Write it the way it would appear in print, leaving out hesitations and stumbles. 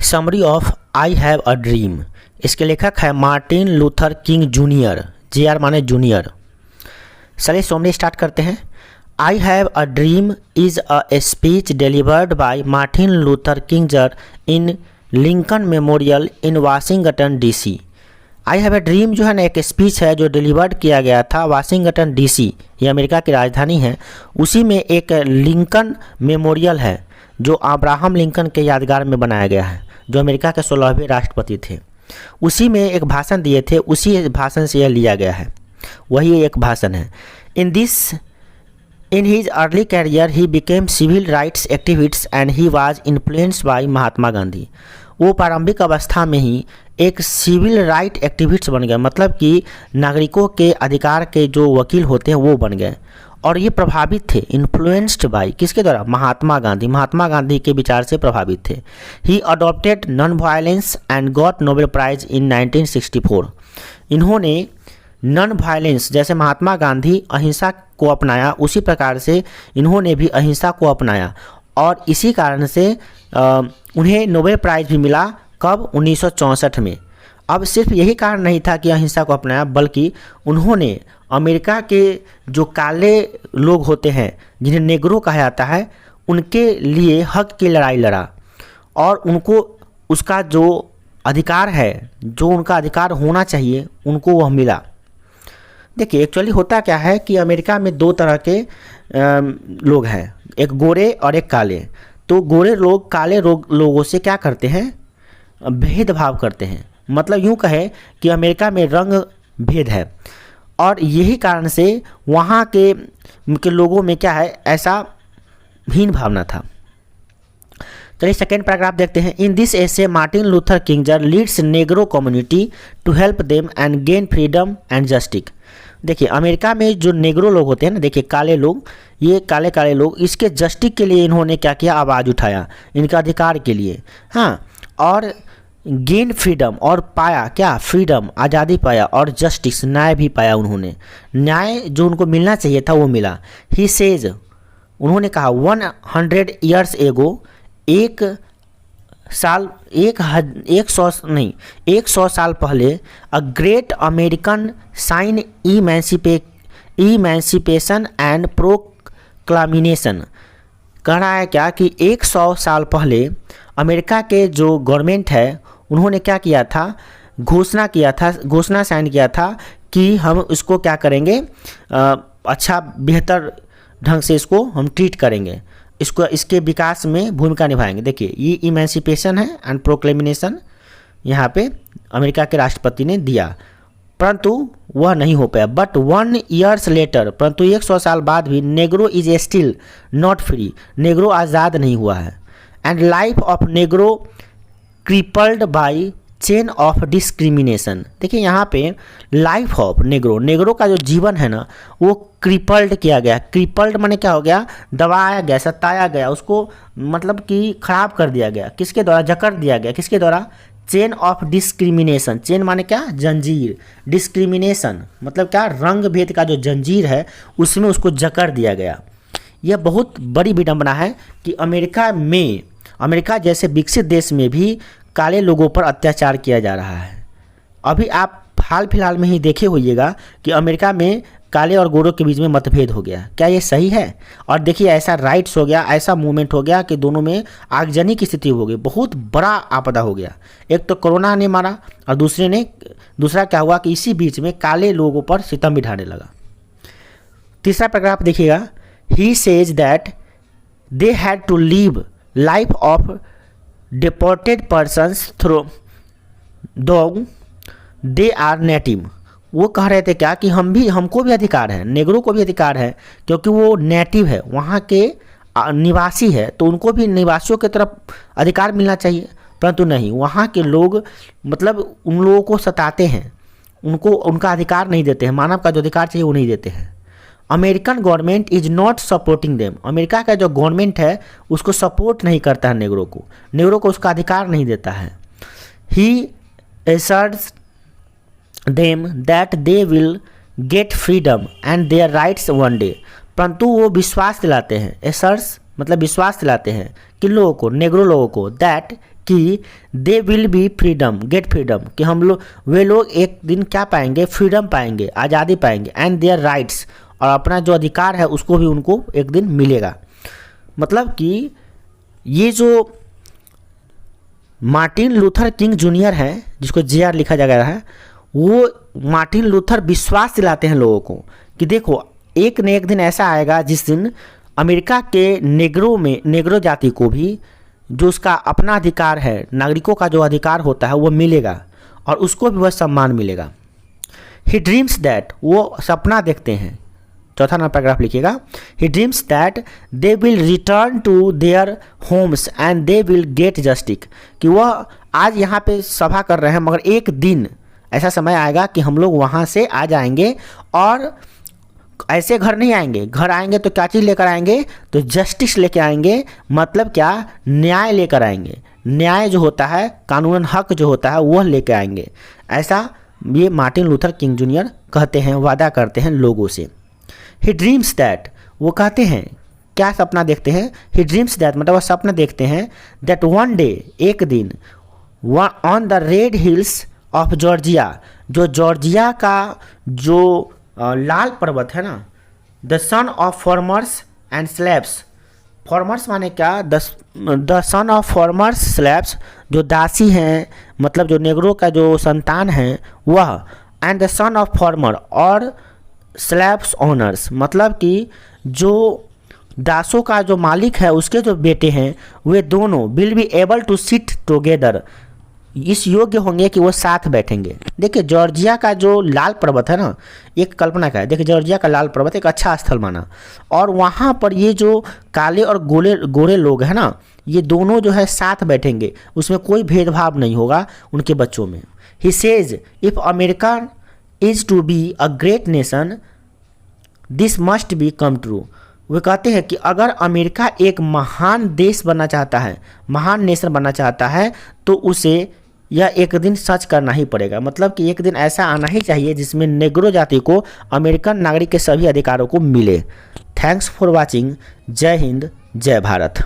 Summary of I have a dream. इसके लेखक है Martin Luther King Junior. JR माने जूनियर। चलिए सोमने स्टार्ट करते हैं। I have a dream is a speech delivered by Martin Luther King Jr in Lincoln Memorial in Washington DC। I have a dream जो है ना एक स्पीच है जो डिलीवर्ड किया गया था वाशिंगटन DC, ये अमेरिका की राजधानी है। उसी में एक लिंकन मेमोरियल है जो अब्राहम लिंकन के यादगार में बनाया गया है, जो अमेरिका के 16वें राष्ट्रपति थे। उसी में एक भाषण दिए थे, उसी भाषण से यह लिया गया है, वही एक भाषण है। In his early career he became civil rights activist and he was influenced by Mahatma Gandhi. वो प्रारंभिक अवस्था में ही एक सिविल राइट एक्टिविस्ट बन गए, मतलब कि नागरिकों के अधिकार के जो वकील होते हैं वो बन गए। और ये प्रभावित थे, इन्फ्लुएंस्ड बाय किसके द्वारा? महात्मा गांधी के विचार से प्रभावित थे। He adopted non violence and got Nobel prize in 1964। इन्होंने नॉन वायलेंस, जैसे महात्मा गांधी अहिंसा को अपनाया, उसी प्रकार से इन्होंने भी अहिंसा को अपनाया और इसी कारण से उन्हें नोबेल प्राइज़ भी मिला। कब? 1964 में। अब सिर्फ यही कारण नहीं था कि अहिंसा को अपनाया, बल्कि उन्होंने अमेरिका के जो काले लोग होते हैं जिन्हें नेग्रो कहा जाता है, उनके लिए हक की लड़ाई लड़ा और उनको उसका जो अधिकार है, जो उनका अधिकार होना चाहिए, उनको वह मिला। देखिए एक्चुअली होता क्या है कि अमेरिका में दो तरह के लोग हैं, एक गोरे और एक काले। तो गोरे लोग काले लोगों से क्या करते हैं? भेदभाव करते हैं। मतलब यूँ कहें कि अमेरिका में रंग भेद है और यही कारण से वहाँ के लोगों में क्या है, ऐसा हीन भावना था। चलिए सेकेंड पैराग्राफ देखते हैं। In this essay Martin Luther King Jr leads Negro community to help them and gain freedom and justice. देखिए अमेरिका में जो नेग्रो लोग होते हैं ना, देखिए काले लोग, ये काले लोग, इसके जस्टिस के लिए इन्होंने क्या किया? आवाज़ उठाया, इनका अधिकार के लिए। हाँ, और गेन फ्रीडम, और पाया क्या? फ्रीडम, आज़ादी पाया, और जस्टिस, न्याय भी पाया। उन्होंने न्याय जो उनको मिलना चाहिए था वो मिला। ही सेज, उन्होंने कहा 100 ईयर्स एगो, 100 साल पहले a great American sign emancipation and proclamation. कह रहा है क्या कि 100 साल पहले अमेरिका के जो गवर्नमेंट है उन्होंने क्या किया था? घोषणा साइन किया था कि हम इसको क्या करेंगे, अच्छा बेहतर ढंग से इसको हम ट्रीट करेंगे, इसको इसके विकास में भूमिका निभाएंगे। देखिए ये इमेंसिपेशन है एंड प्रोक्लेमिनेशन यहाँ पे अमेरिका के राष्ट्रपति ने दिया, परंतु वह नहीं हो पाया। बट 1 ईयर्स लेटर, परंतु 100 साल बाद भी Negro is still not free, Negro आज़ाद नहीं हुआ है। And life of Negro crippled by chain of discrimination. देखिए यहाँ पे लाइफ ऑफ नेग्रो का जो जीवन है ना वो क्रिपल्ड किया गया। क्रिपल्ड माने क्या हो गया? दबाया गया, सताया गया, उसको मतलब कि खराब कर दिया गया। किसके द्वारा? जकड़ दिया गया। किसके द्वारा? Chain of discrimination. चेन माने क्या? जंजीर। डिस्क्रिमिनेशन मतलब क्या? रंग भेद का जो जंजीर है उसमें उसको जकड़ दिया गया। यह बहुत बड़ी विडंबना है कि अमेरिका जैसे विकसित देश में भी काले लोगों पर अत्याचार किया जा रहा है। अभी आप हाल फिलहाल में ही देखे होइएगा कि अमेरिका में काले और गोरों के बीच में मतभेद हो गया। क्या ये सही है? और देखिए ऐसा राइट्स हो गया, ऐसा मूवमेंट हो गया कि दोनों में आगजनी की स्थिति हो गई, बहुत बड़ा आपदा हो गया। एक तो कोरोना ने मारा और दूसरा क्या हुआ कि इसी बीच में काले लोगों पर सितम भी ढाने लगा। तीसरा पैराग्राफ देखिएगा। He says that they had to leave life of deported persons through though they are native. वो कह रहे थे क्या कि हमको भी अधिकार है, नेग्रो को भी अधिकार है, क्योंकि वो नेटिव है, वहाँ के निवासी है, तो उनको भी निवासियों की तरफ अधिकार मिलना चाहिए। परंतु नहीं, वहाँ के लोग मतलब उन लोगों को सताते हैं, उनको उनका अधिकार नहीं देते हैं, मानव का जो अधिकार चाहिए वो नहीं देते हैं। American government is not supporting them. America का जो गवर्नमेंट है उसको सपोर्ट नहीं करता है नेग्रो को उसका अधिकार नहीं देता है। He asserts them that they will get freedom and their rights one day. परंतु वो विश्वास दिलाते हैं, एसर्ट्स मतलब विश्वास दिलाते हैं किन लोगों को? नेग्रो लोगों को। दैट कि they will be freedom, get freedom, कि हम लोग वे लोग एक दिन क्या पाएंगे, फ्रीडम पाएंगे, आज़ादी पाएंगे, एंड देयर राइट्स, और अपना जो अधिकार है उसको भी उनको एक दिन मिलेगा। मतलब कि ये जो मार्टिन लूथर किंग जूनियर है, जिसको JR लिखा जा गया है, वो मार्टिन लूथर विश्वास दिलाते हैं लोगों को कि देखो एक न एक दिन ऐसा आएगा जिस दिन अमेरिका के नेग्रो जाति को भी जो उसका अपना अधिकार है, नागरिकों का जो अधिकार होता है वो मिलेगा और उसको भी वह सम्मान मिलेगा। ही ड्रीम्स दैट, वो सपना देखते हैं, चौथा नंबर पैराग्राफ लिखिएगा। He dreams that they will return to their homes and they will get justice, कि वह आज यहाँ पे सभा कर रहे हैं मगर एक दिन ऐसा समय आएगा कि हम लोग वहाँ से आ जाएंगे और ऐसे घर नहीं आएंगे, घर आएंगे तो क्या चीज़ लेकर आएंगे, तो जस्टिस लेकर आएंगे, मतलब क्या, न्याय लेकर आएंगे, न्याय जो होता है, कानूनन हक जो होता है वह लेकर आएंगे। ऐसा ये मार्टिन लूथर किंग जूनियर कहते हैं, वादा करते हैं लोगों से। ही ड्रीम्स दैट, वो कहते हैं, क्या सपना देखते हैं, ही ड्रीम्स दैट मतलब वह सपना देखते हैं, दैट वन डे, एक दिन, on the red hills of Georgia, जो जॉर्जिया का जो लाल पर्वत है ना, the son of farmers and slaves, farmers माने क्या, the son of farmers slaves, जो दासी हैं मतलब जो नेग्रो का जो संतान है वह, and the son of farmer, और स्लेव्स ओनर्स मतलब कि जो दासों का जो मालिक है उसके जो बेटे हैं वे दोनों will be able to sit together, इस योग्य होंगे कि वो साथ बैठेंगे। देखिए जॉर्जिया का जो लाल पर्वत है ना, एक कल्पना का है, देखिए जॉर्जिया का लाल पर्वत एक अच्छा स्थल माना, और वहाँ पर ये जो काले और गोरे लोग हैं ना, ये दोनों जो है साथ बैठेंगे, उसमें कोई भेदभाव नहीं होगा उनके बच्चों में। He says if America is to be a great nation this must be come true, वे कहते हैं कि अगर अमेरिका एक महान देश बनना चाहता है, महान नेशन बनना चाहता है, तो उसे यह एक दिन सच करना ही पड़ेगा। मतलब कि एक दिन ऐसा आना ही चाहिए जिसमें नेग्रो जाति को अमेरिकन नागरिक के सभी अधिकारों को मिले। Thanks for watching. जय हिंद, जय भारत।